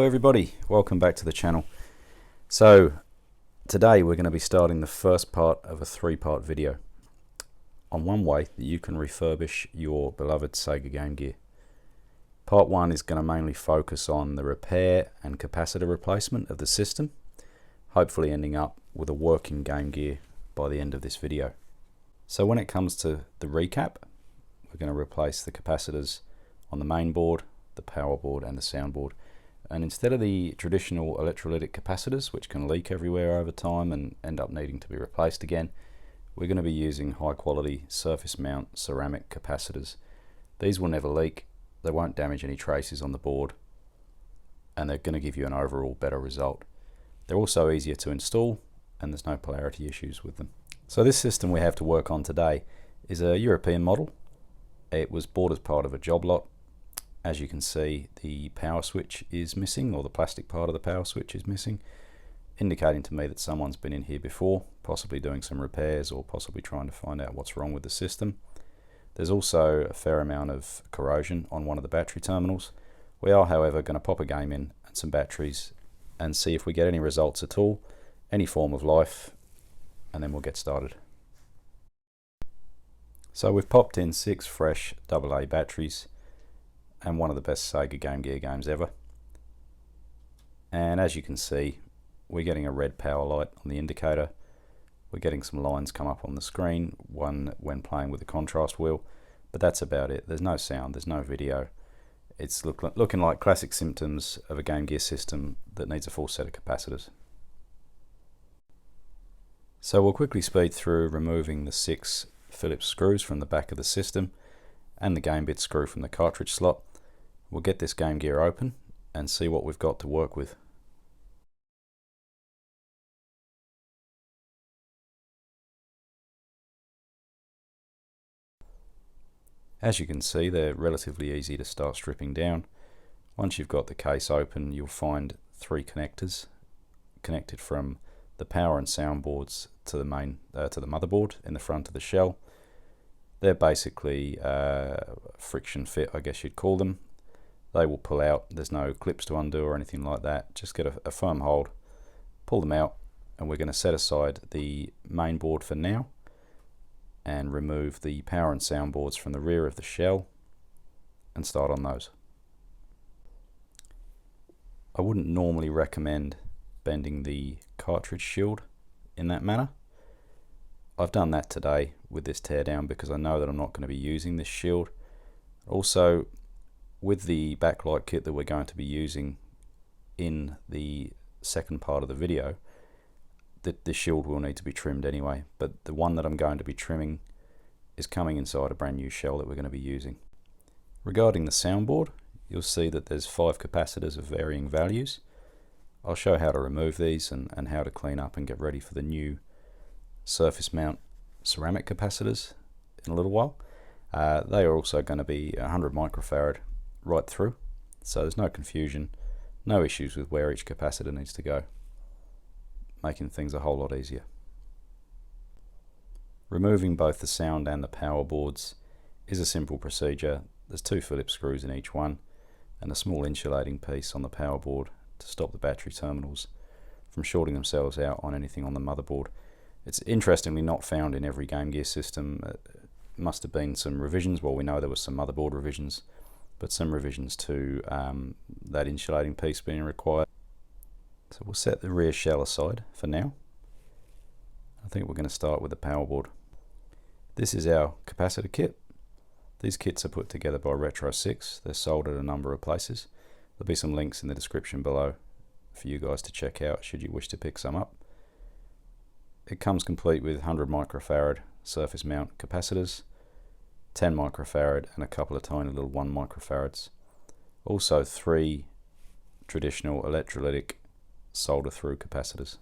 everybody, welcome back to the channel. So today we're going to be starting the first part of a three-part video on one way that you can refurbish your beloved Sega Game Gear. Part 1 is going to mainly focus on the repair and capacitor replacement of the system, hopefully ending up with a working Game Gear by the end of this video. So when it comes to the recap, we're going to replace the capacitors on the main board, the power board and the sound board. And instead of the traditional electrolytic capacitors, which can leak everywhere over time and end up needing to be replaced again, we're going to be using high quality surface mount ceramic capacitors. These will never leak, they won't damage any traces on the board, and they're going to give you an overall better result. They're also easier to install and there's no polarity issues with them. So this system we have to work on today is a European model. It was bought as part of a job lot. As you can see, the power switch is missing, or the plastic part of the power switch is missing, indicating to me that someone's been in here before, possibly doing some repairs or possibly trying to find out what's wrong with the system. There's also a fair amount of corrosion on one of the battery terminals. We are, however, going to pop a game in and some batteries and see if we get any results at all, any form of life, and then we'll get started. So we've popped in 6 fresh AA batteries and one of the best Sega Game Gear games ever. And as you can see, we're getting a red power light on the indicator. We're getting some lines come up on the screen, one when playing with the contrast wheel, but that's about it. There's no sound, there's no video. It's looking like classic symptoms of a Game Gear system that needs a full set of capacitors. So we'll quickly speed through removing the 6 Phillips screws from the back of the system and the game bit screw from the cartridge slot. We'll get this Game Gear open and see what we've got to work with. As you can see, they're relatively easy to start stripping down. Once you've got the case open, you'll find 3 connectors connected from the power and sound boards to the motherboard in the front of the shell. They're basically friction fit, I guess you'd call them. They will pull out, there's no clips to undo or anything like that. Just get a firm hold, pull them out, and we're going to set aside the main board for now and remove the power and sound boards from the rear of the shell and start on those. I wouldn't normally recommend bending the cartridge shield in that manner. I've done that today with this teardown because I know that I'm not going to be using this shield. Also, with the backlight kit that we're going to be using in the second part of the video, the shield will need to be trimmed anyway, but the one that I'm going to be trimming is coming inside a brand new shell that we're going to be using. Regarding the soundboard, you'll see that there's 5 capacitors of varying values. I'll show how to remove these and how to clean up and get ready for the new surface mount ceramic capacitors in a little while. They are also going to be 100 microfarad right through, so there's no confusion, no issues with where each capacitor needs to go, making things a whole lot easier. Removing both the sound and the power boards is a simple procedure. There's 2 Phillips screws in each one and a small insulating piece on the power board to stop the battery terminals from shorting themselves out on anything on the motherboard. It's interestingly not found in every Game Gear system. Must have been some revisions. Well, we know there was some motherboard revisions, but some revisions to that insulating piece being required. So we'll set the rear shell aside for now. I think we're going to start with the power board. This is our capacitor kit. These kits are put together by RetroSix. They're sold at a number of places. There'll be some links in the description below for you guys to check out should you wish to pick some up. It comes complete with 100 microfarad surface mount capacitors, 10 microfarad and a couple of tiny little 1 microfarads. Also 3 traditional electrolytic solder through capacitors.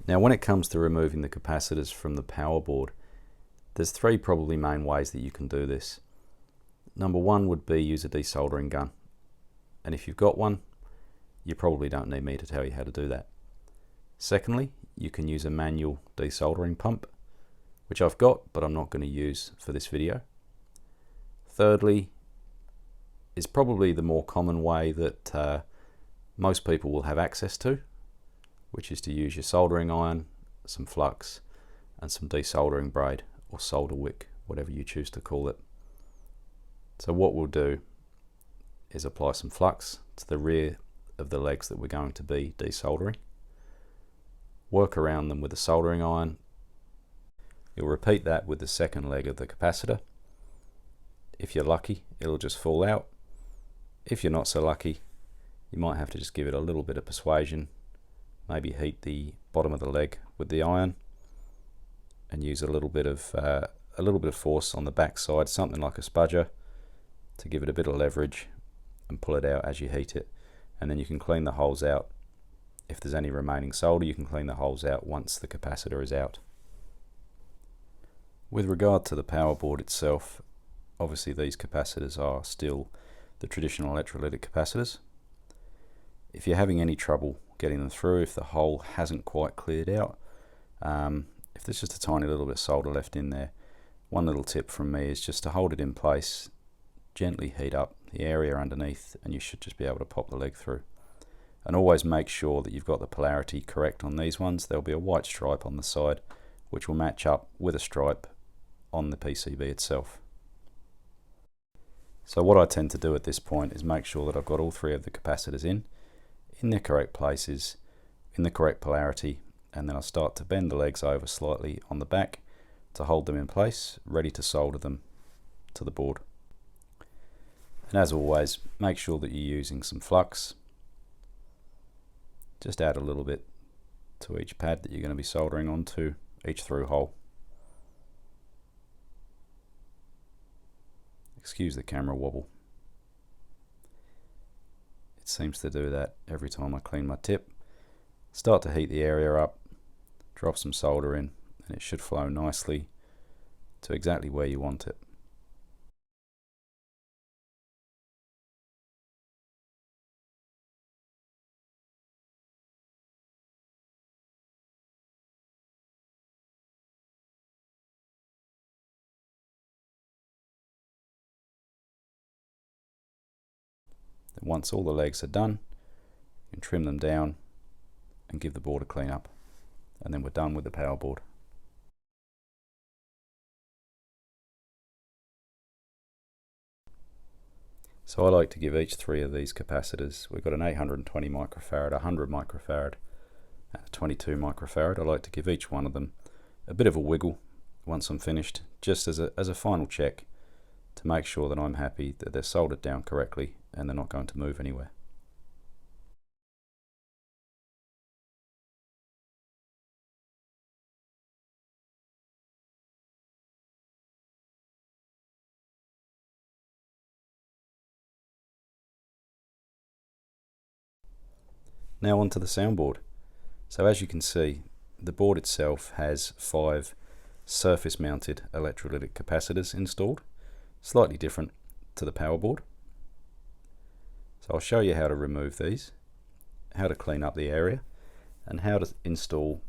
Now when it comes to removing the capacitors from the power board, there's 3 probably main ways that you can do this. Number 1 would be use a desoldering gun, and if you've got one, you probably don't need me to tell you how to do that. Secondly, you can use a manual desoldering pump, which I've got but I'm not going to use for this video. Thirdly is probably the more common way that most people will have access to, which is to use your soldering iron, some flux, and some desoldering braid or solder wick, whatever you choose to call it. So what we'll do is apply some flux to the rear of the legs that we're going to be desoldering. Work around them with a soldering iron. You'll repeat that with the second leg of the capacitor. If you're lucky, it'll just fall out. If you're not so lucky, you might have to just give it a little bit of persuasion, maybe heat the bottom of the leg with the iron and use a little bit of force on the back side, something like a spudger, to give it a bit of leverage and pull it out as you heat it. And then you can clean the holes out. If there's any remaining solder, you can clean the holes out once the capacitor is out. With regard to the power board itself, obviously these capacitors are still the traditional electrolytic capacitors. If you're having any trouble getting them through, if the hole hasn't quite cleared out, if there's just a tiny little bit of solder left in there, one little tip from me is just to hold it in place, gently heat up the area underneath, and you should just be able to pop the leg through. And always make sure that you've got the polarity correct on these ones. There'll be a white stripe on the side which will match up with a stripe on the PCB itself. So what I tend to do at this point is make sure that I've got all three of the capacitors in their correct places, in the correct polarity, and then I'll start to bend the legs over slightly on the back to hold them in place, ready to solder them to the board. And as always, make sure that you're using some flux. Just add a little bit to each pad that you're going to be soldering onto, each through hole. Excuse the camera wobble. It seems to do that every time I clean my tip. Start to heat the area up, drop some solder in, and it should flow nicely to exactly where you want it. Once all the legs are done, you can trim them down and give the board a clean up, and then we're done with the power board. So I like to give each three of these capacitors, we've got an 820 microfarad, 100 microfarad and a 22 microfarad. I like to give each one of them a bit of a wiggle once I'm finished, just as a final check to make sure that I'm happy that they're soldered down correctly and they're not going to move anywhere. Now onto the soundboard. So as you can see, the board itself has 5 surface mounted electrolytic capacitors installed, slightly different to the power board. So I'll show you how to remove these, how to clean up the area, and how to install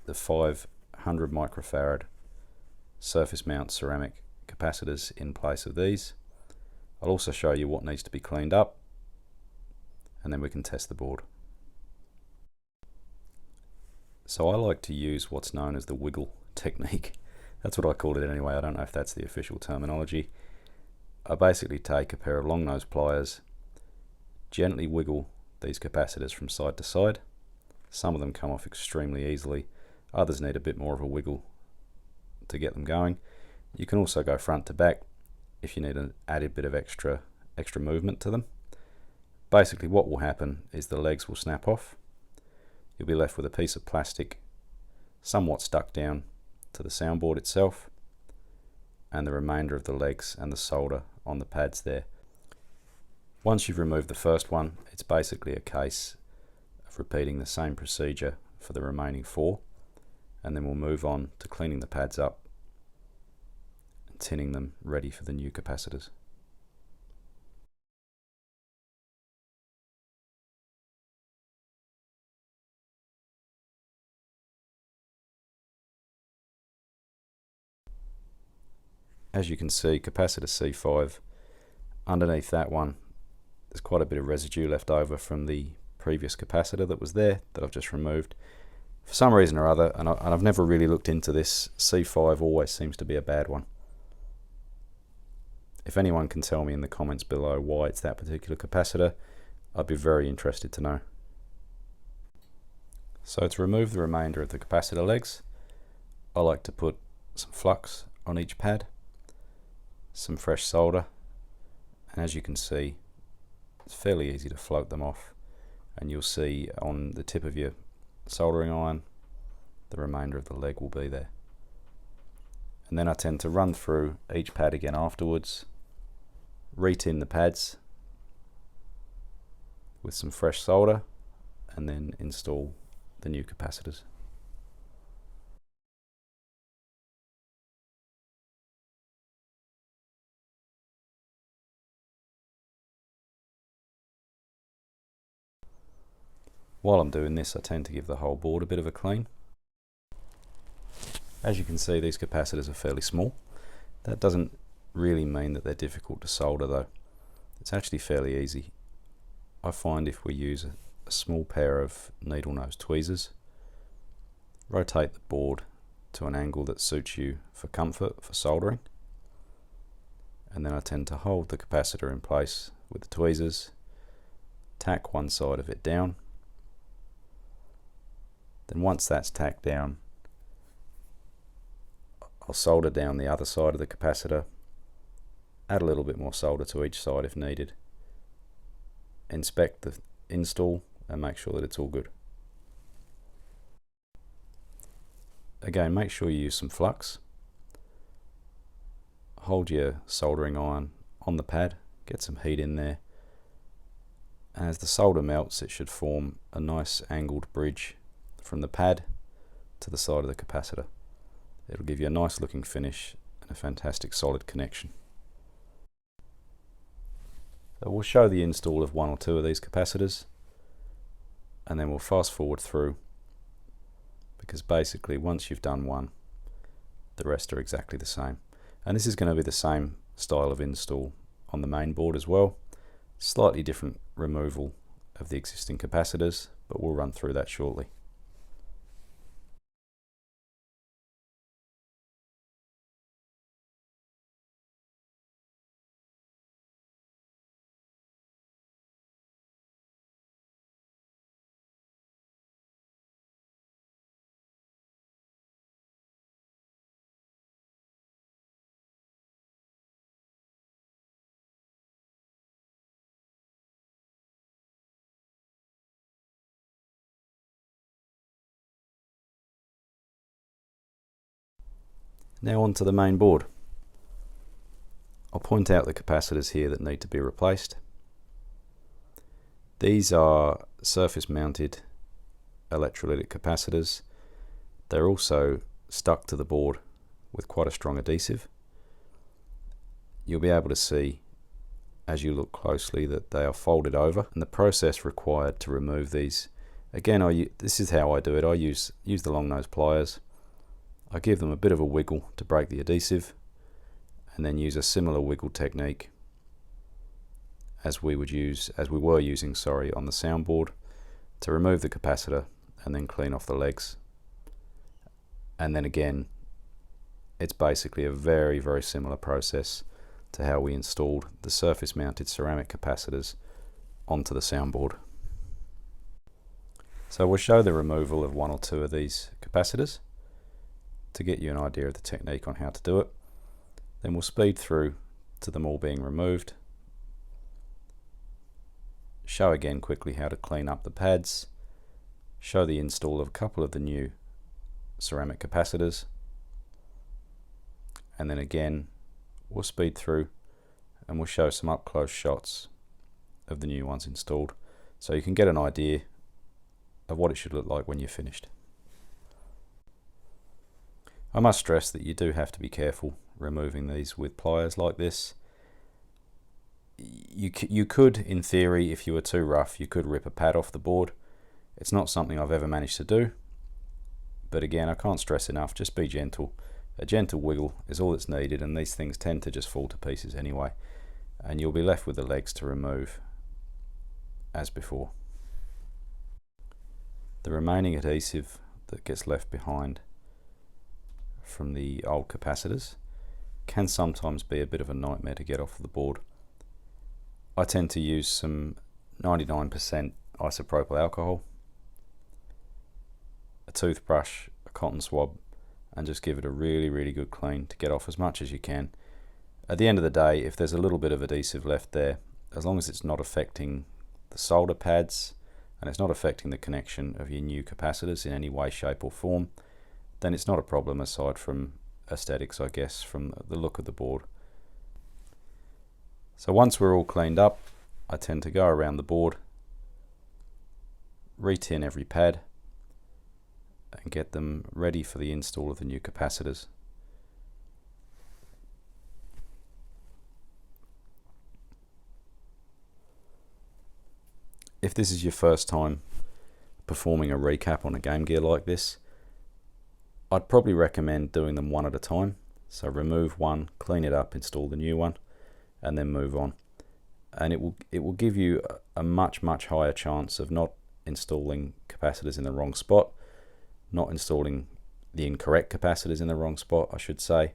the 500 microfarad surface mount ceramic capacitors in place of these. I'll also show you what needs to be cleaned up, and then we can test the board. So I like to use what's known as the wiggle technique. That's what I call it anyway. I don't know if that's the official terminology. I basically take a pair of long nose pliers, gently wiggle these capacitors from side to side. Some of them come off extremely easily, others need a bit more of a wiggle to get them going. You can also go front to back if you need an added bit of extra movement to them. Basically what will happen is the legs will snap off. You'll be left with a piece of plastic somewhat stuck down to the soundboard itself, and the remainder of the legs and the solder on the pads there. Once you've removed the first one, it's basically a case of repeating the same procedure for the remaining 4, and then we'll move on to cleaning the pads up and tinning them ready for the new capacitors. As you can see, capacitor C5, underneath that one there's quite a bit of residue left over from the previous capacitor that was there that I've just removed. For some reason or other, and I've never really looked into this, C5 always seems to be a bad one. If anyone can tell me in the comments below why it's that particular capacitor, I'd be very interested to know. So to remove the remainder of the capacitor legs, I like to put some flux on each pad, some fresh solder, and as you can see, it's fairly easy to float them off, and you'll see on the tip of your soldering iron the remainder of the leg will be there. And then I tend to run through each pad again afterwards, re-tin the pads with some fresh solder, and then install the new capacitors. While I'm doing this, I tend to give the whole board a bit of a clean. As you can see, these capacitors are fairly small. That doesn't really mean that they're difficult to solder though. It's actually fairly easy. I find if we use a small pair of needle nose tweezers, rotate the board to an angle that suits you for comfort for soldering, and then I tend to hold the capacitor in place with the tweezers, tack one side of it down. Then once that's tacked down, I'll solder down the other side of the capacitor, add a little bit more solder to each side if needed, inspect the install and make sure that it's all good. Again, make sure you use some flux. Hold your soldering iron on the pad, get some heat in there, and as the solder melts it should form a nice angled bridge from the pad to the side of the capacitor. It'll give you a nice looking finish and a fantastic solid connection. So we'll show the install of one or two of these capacitors, and then we'll fast forward through, because basically once you've done one, the rest are exactly the same. And this is going to be the same style of install on the main board as well. Slightly different removal of the existing capacitors, but we'll run through that shortly. Now onto the main board. I'll point out the capacitors here that need to be replaced. These are surface mounted electrolytic capacitors. They're also stuck to the board with quite a strong adhesive. You'll be able to see as you look closely that they are folded over, and the process required to remove these, again, this is how I do it. I use the long nose pliers. I give them a bit of a wiggle to break the adhesive, and then use a similar wiggle technique as we were using on the soundboard to remove the capacitor and then clean off the legs. And then again, it's basically a very, very similar process to how we installed the surface mounted ceramic capacitors onto the soundboard. So we'll show the removal of one or two of these capacitors to get you an idea of the technique on how to do it. Then we'll speed through to them all being removed, show again quickly how to clean up the pads, show the install of a couple of the new ceramic capacitors, and then again we'll speed through and we'll show some up close shots of the new ones installed, so you can get an idea of what it should look like when you're finished. I must stress that you do have to be careful removing these with pliers like this. You could, in theory, if you were too rough, you could rip a pad off the board. It's not something I've ever managed to do, but again, I can't stress enough, just be gentle. A gentle wiggle is all that's needed, and these things tend to just fall to pieces anyway, and you'll be left with the legs to remove as before. The remaining adhesive that gets left behind from the old capacitors can sometimes be a bit of a nightmare to get off of the board. I tend to use some 99% isopropyl alcohol, a toothbrush, a cotton swab, and just give it a really good clean to get off as much as you can. At the end of the day, if there's a little bit of adhesive left there, as long as it's not affecting the solder pads and it's not affecting the connection of your new capacitors in any way, shape or form, then it's not a problem aside from aesthetics, I guess, from the look of the board. So once we're all cleaned up, I tend to go around the board, re-tin every pad and get them ready for the install of the new capacitors. If this is your first time performing a recap on a Game Gear like this, I'd probably recommend doing them one at a time. So remove one, clean it up, install the new one, and then move on. And it will give you a much higher chance of not installing capacitors in the wrong spot, not installing the incorrect capacitors in the wrong spot, I should say,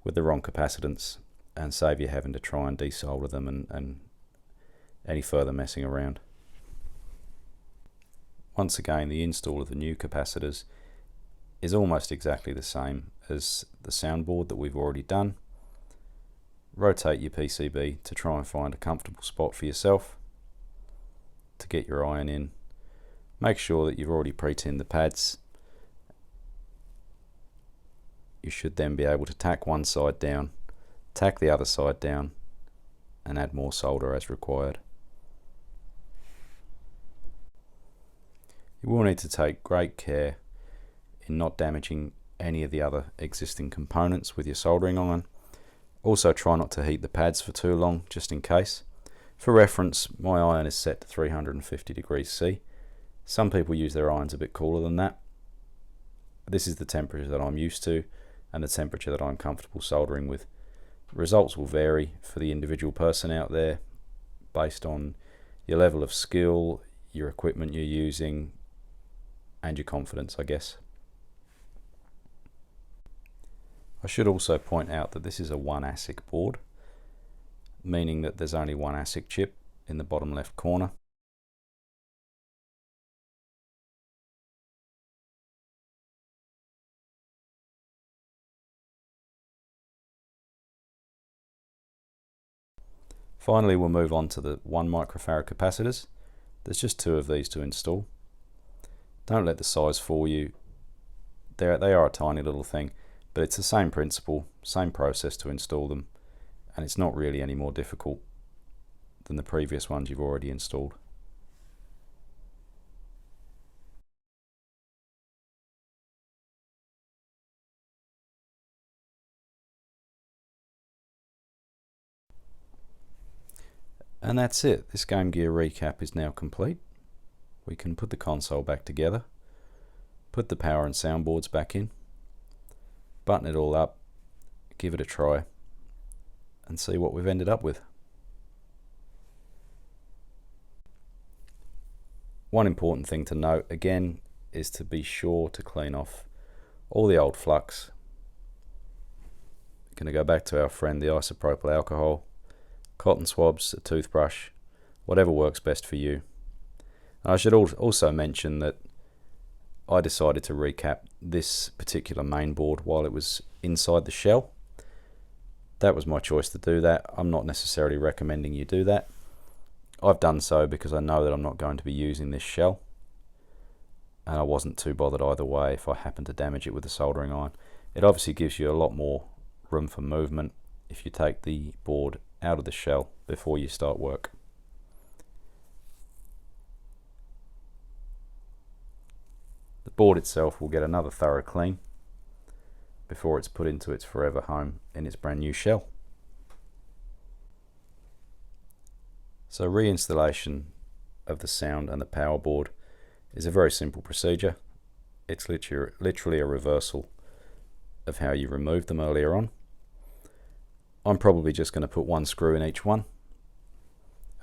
with the wrong capacitance, and save you having to try and desolder them and any further messing around. Once again, the install of the new capacitors is almost exactly the same as the soundboard that we've already done. Rotate your PCB to try and find a comfortable spot for yourself to get your iron in. Make sure that you've already pre-tinned the pads. You should then be able to tack one side down, tack the other side down, and add more solder as required. You will need to take great care in not damaging any of the other existing components with your soldering iron. Also try not to heat the pads for too long, just in case. For reference, my iron is set to 350 degrees C. Some people use their irons a bit cooler than that. This is the temperature that I'm used to and the temperature that I'm comfortable soldering with. Results will vary for the individual person out there based on your level of skill, your equipment you're using, and your confidence, I guess. I should also point out that this is a 1 ASIC board, meaning that there's only one ASIC chip in the bottom left corner. Finally, we'll move on to the 1 microfarad capacitors. There's just 2 of these to install. Don't let the size fool you. They are a tiny little thing, but it's the same principle, same process to install them, and it's not really any more difficult than the previous ones you've already installed. And that's it. This Game Gear recap is now complete. We can put the console back together, put the power and soundboards back in, button it all up, give it a try, and see what we've ended up with. One important thing to note again is to be sure to clean off all the old flux. Going to go back to our friend the isopropyl alcohol, cotton swabs, a toothbrush, whatever works best for you. And I should also mention that I decided to recap this particular main board while it was inside the shell. That was my choice to do that. I'm not necessarily recommending you do that. I've done so because I know that I'm not going to be using this shell, and I wasn't too bothered either way if I happen to damage it with a soldering iron. It obviously gives you a lot more room for movement if you take the board out of the shell before you start work. The board itself will get another thorough clean before it's put into its forever home in its brand new shell. So reinstallation of the sound and the power board is a very simple procedure. It's literally a reversal of how you removed them earlier on. I'm probably just going to put one screw in each one,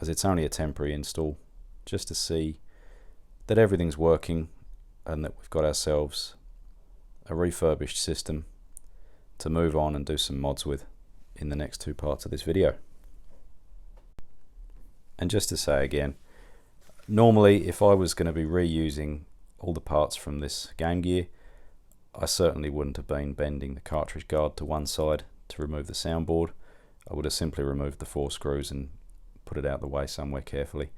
as it's only a temporary install just to see that everything's working and that we've got ourselves a refurbished system to move on and do some mods with in the next two parts of this video. And just to say again, normally if I was going to be reusing all the parts from this Game Gear, I certainly wouldn't have been bending the cartridge guard to one side to remove the soundboard. I would have simply removed the 4 screws and put it out the way somewhere carefully.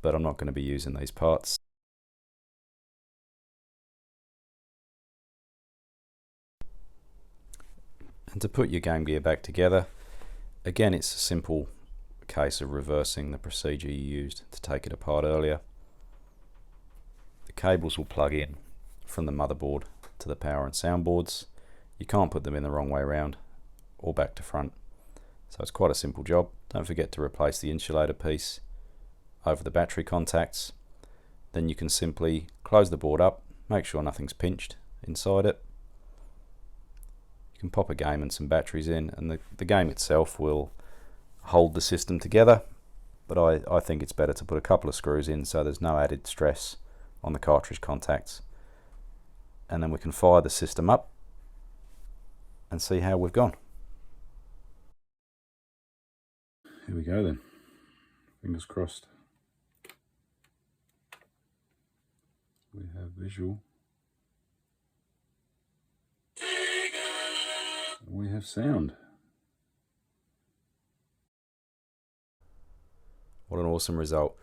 But I'm not going to be using these parts. And to put your Game Gear back together, again it's a simple case of reversing the procedure you used to take it apart earlier. The cables will plug in from the motherboard to the power and soundboards. You can't put them in the wrong way around or back to front. So it's quite a simple job. Don't forget to replace the insulator piece over the battery contacts. Then you can simply close the board up, make sure nothing's pinched inside it. You can pop a game and some batteries in, and the game itself will hold the system together, but I think it's better to put a couple of screws in so there's no added stress on the cartridge contacts. And then we can fire the system up and see how we've gone. Here we go then. Fingers crossed. We have visual. We have sound. What an awesome result.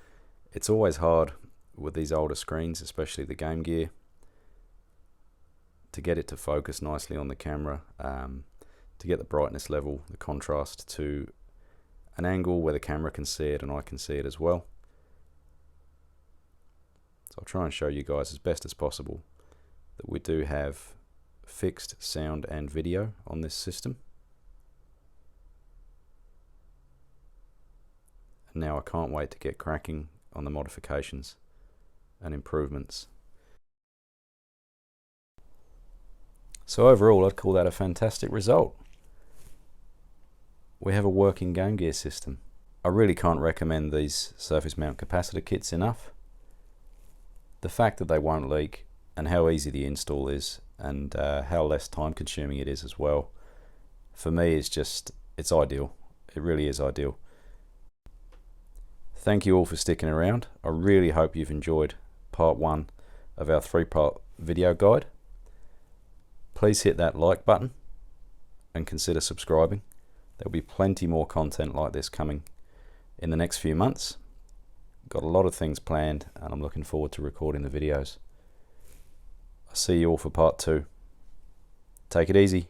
It's always hard with these older screens, especially the Game Gear, to get it to focus nicely on the camera, to get the brightness level, the contrast to an angle where the camera can see it and I can see it as well. So I'll try and show you guys as best as possible that we do have fixed sound and video on this system. And now I can't wait to get cracking on the modifications and improvements. So overall, I'd call that a fantastic result. We have a working Game Gear system. I really can't recommend these surface mount capacitor kits enough. The fact that they won't leak and how easy the install is and how less time consuming it is as well, for me is just, it's ideal. It really is ideal. Thank you all for sticking around. I really hope you've enjoyed part 1 of our 3-part video guide. Please hit that like button and consider subscribing. There'll be plenty more content like this coming in the next few months. Got a lot of things planned and I'm looking forward to recording the videos. I'll see you all for part 2. Take it easy.